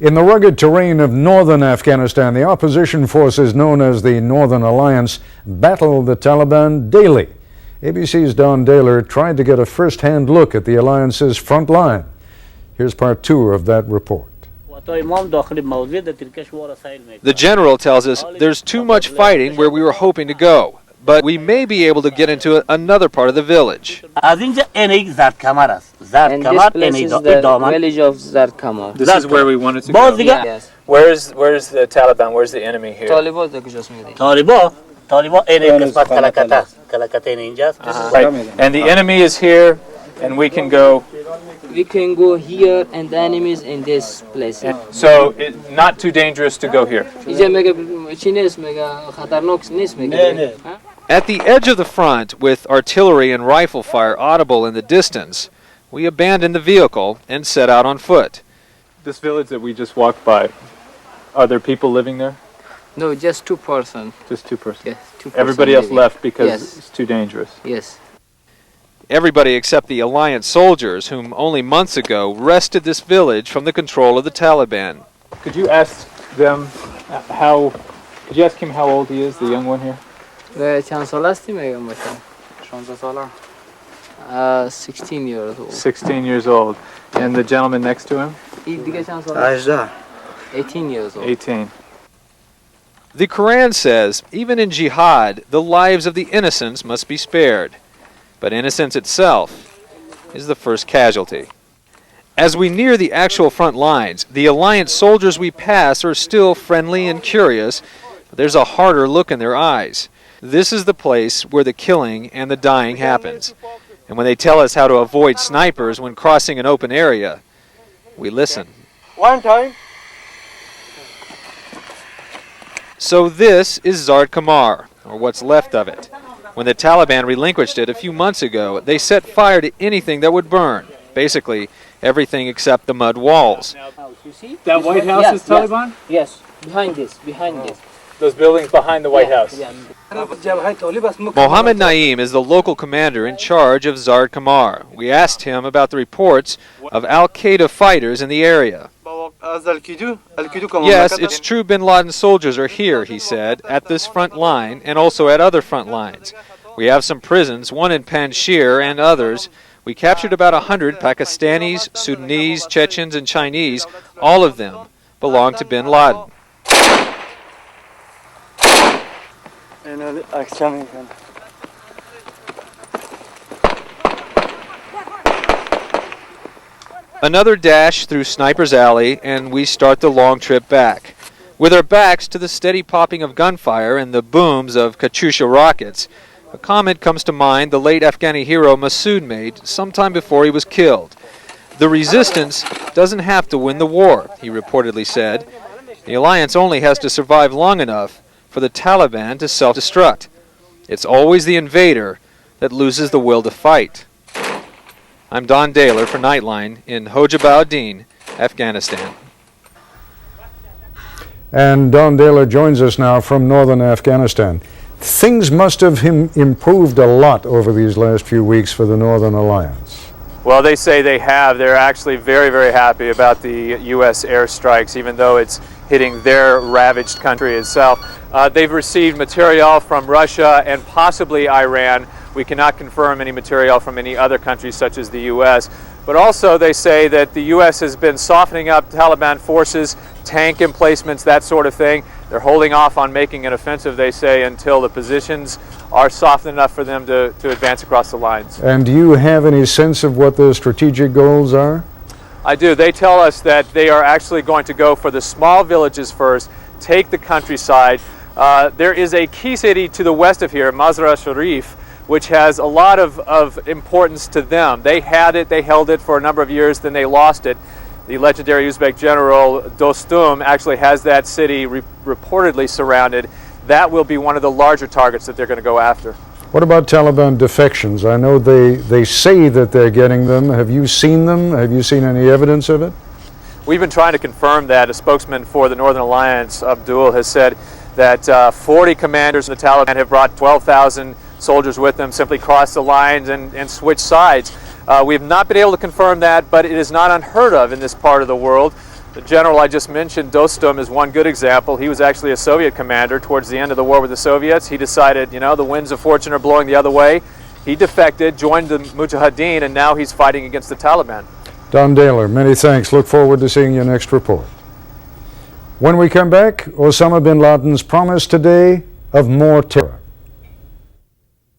In the rugged terrain of northern Afghanistan, the opposition forces known as the Northern Alliance battle the Taliban daily. ABC's Don Dahler tried to get a first-hand look at the alliance's front line. Here's part 2 of that report. The general tells us there's too much fighting where we were hoping to go, but we may be able to get into another part of the village. And this place is the village of Zarkamar. This is where we wanted to go. Yes. Where's the Taliban? Where's the enemy here? Taliban Right. And the enemy is here, and we can go. We can go here, and the enemy is in this place. So it's not too dangerous to go here. At the edge of the front, with artillery and rifle fire audible in the distance, we abandoned the vehicle and set out on foot. This village that we just walked by, are there people living there? No, just 2 persons. Just 2 persons? Yes, 2 persons. Everybody else living. left because Yes. it's too dangerous? Yes. Everybody except the Alliance soldiers, whom only months ago wrested this village from the control of the Taliban. Could you ask them could you ask him how old he is, the young one here? چند سال هستی میگم باشم 16 ساله 16 years old. 16 years old. And the gentleman next to him? این دیگه چند ساله 18 years old. 18. The Quran says, even in jihad, the lives of the innocents must be spared. But innocence itself is the first casualty. As we near the actual front lines, the Alliance soldiers we pass are still friendly and curious, but there's a harder look in their eyes. This is the place where the killing and the dying happens. And when they tell us how to avoid snipers when crossing an open area, we listen. One time. So this is Zard Kamar, or what's left of it. When the Taliban relinquished it a few months ago, they set fire to anything that would burn. Basically, everything except the mud walls. You see? That White House is Taliban? Yes. Behind this. Those buildings behind the White House. Yeah. Mohammed Naeem is the local commander in charge of Zard Kamar. We asked him about the reports of Al-Qaeda fighters in the area. Yes, it's true bin Laden soldiers are here, he said, at this front line and also at other front lines. We have some prisons, one in Panjshir and others. We captured about 100 Pakistanis, Sudanese, Chechens, and Chinese. All of them belong to bin Laden. Another dash through Sniper's Alley, and we start the long trip back. With our backs to the steady popping of gunfire and the booms of Katyusha rockets, a comment comes to mind the late Afghani hero Masood made sometime before he was killed. The resistance doesn't have to win the war, he reportedly said. The alliance only has to survive long enough for the Taliban to self-destruct. It's always the invader that loses the will to fight. I'm Don Dahler for Nightline in Hojabaudin, Afghanistan. And Don Dahler joins us now from northern Afghanistan. Things must have improved a lot over these last few weeks for the Northern Alliance. Well, they say they have. They're actually very, very happy about the U.S. airstrikes, even though it's hitting their ravaged country itself. They've received material from Russia and possibly Iran. We cannot confirm any material from any other countries such as the U.S. But also they say that the U.S. has been softening up Taliban forces, tank emplacements, that sort of thing. They're holding off on making an offensive, they say, until the positions are soft enough for them to advance across the lines. And do you have any sense of what their strategic goals are? I do. They tell us that they are actually going to go for the small villages first, take the countryside. There is a key city to the west of here, Mazar-e-Sharif, which has a lot of importance to them. They had it, they held it for a number of years, then they lost it. The legendary Uzbek general Dostum actually has that city reportedly surrounded. That will be one of the larger targets that they're going to go after. What about Taliban defections? I know they say that they're getting them. Have you seen them? Have you seen any evidence of it? We've been trying to confirm that. A spokesman for the Northern Alliance, Abdul, has said that 40 commanders in the Taliban have brought 12,000 soldiers with them, simply crossed the lines and switched sides. We have not been able to confirm that, but it is not unheard of in this part of the world. The general I just mentioned, Dostum, is one good example. He was actually a Soviet commander towards the end of the war with the Soviets. He decided, you know, the winds of fortune are blowing the other way. He defected, joined the Mujahideen, and now he's fighting against the Taliban. Don Daler, many thanks. Look forward to seeing your next report. When we come back, Osama bin Laden's promise today of more terror.